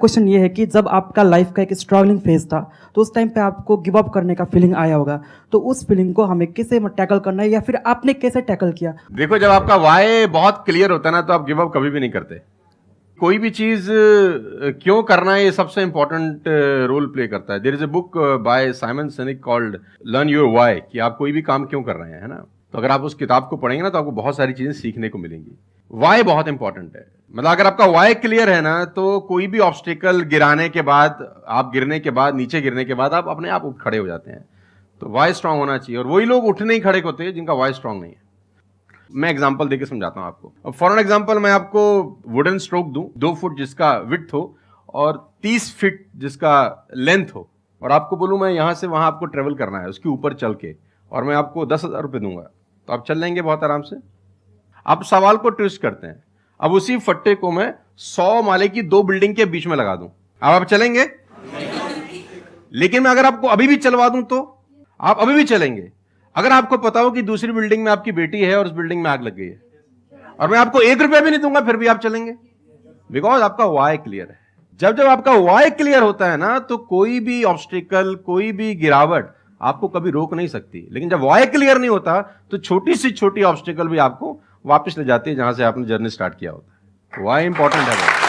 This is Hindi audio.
क्वेश्चन ये है कि जब आपका लाइफ का एक स्ट्रगलिंग फेज था तो उस टाइम पे आपको गिव अप करने का फीलिंग आया होगा, तो उस फीलिंग को हमें कैसे टैकल करना है या फिर आपने कैसे टैकल किया? देखो, जब आपका वाई बहुत क्लियर होता है ना तो आप गिव अप कभी भी नहीं करते। कोई भी चीज क्यों करना है ये सबसे इंपॉर्टेंट रोल प्ले करता है। There is a book by Simon Sinek called learn your why, कि आप कोई भी काम क्यों कर रहे हैं, है ना। तो अगर आप उस किताब को पढ़ेंगे ना तो आपको बहुत सारी चीजें सीखने को मिलेंगी। वाई बहुत इंपॉर्टेंट है। मतलब अगर आपका वाई क्लियर है ना तो कोई भी ऑब्स्टिकल गिराने के बाद, आप गिरने के बाद, नीचे गिरने के बाद आप अपने आप उठ खड़े हो जाते हैं। तो वाई स्ट्रांग होना चाहिए, और वही लोग उठने ही खड़े होते हैं जिनका वाई स्ट्रांग नहीं है। मैं एग्जांपल देके समझाता हूं आपको। अब फॉर एन एग्जांपल मैं आपको वुडन स्ट्रोक दूं, 2 फुट जिसका विड्थ हो और 30 फीट जिसका लेंथ हो, और आपको बोलूं मैं यहां से वहां आपको ट्रेवल करना है उसके ऊपर चल के, और मैं आपको 10,000 रुपए दूंगा, तो आप चल लेंगे बहुत आराम से। आप सवाल को ट्विस्ट करते हैं। अब उसी फट्टे को मैं 100 माले की 2 बिल्डिंग के बीच में लगा दूं, अब आप चलेंगे? लेकिन मैं अगर आपको अभी भी चलवा दूं तो आप अभी भी चलेंगे। अगर आपको पता हो कि दूसरी बिल्डिंग में आपकी बेटी है और उस बिल्डिंग में आग लग गई है, और मैं आपको 1 रुपया भी नहीं दूंगा, फिर भी आप चलेंगे? बिकॉज आपका वाई क्लियर है। जब जब आपका वाई क्लियर होता है ना तो कोई भी ऑब्स्टिकल, कोई भी गिरावट आपको कभी रोक नहीं सकती। लेकिन जब वाई क्लियर नहीं होता तो छोटी से छोटी ऑब्स्टिकल भी आपको वापस ले जाती है जहां से आपने जर्नी स्टार्ट किया होता है। वाई इंपॉर्टेंट है।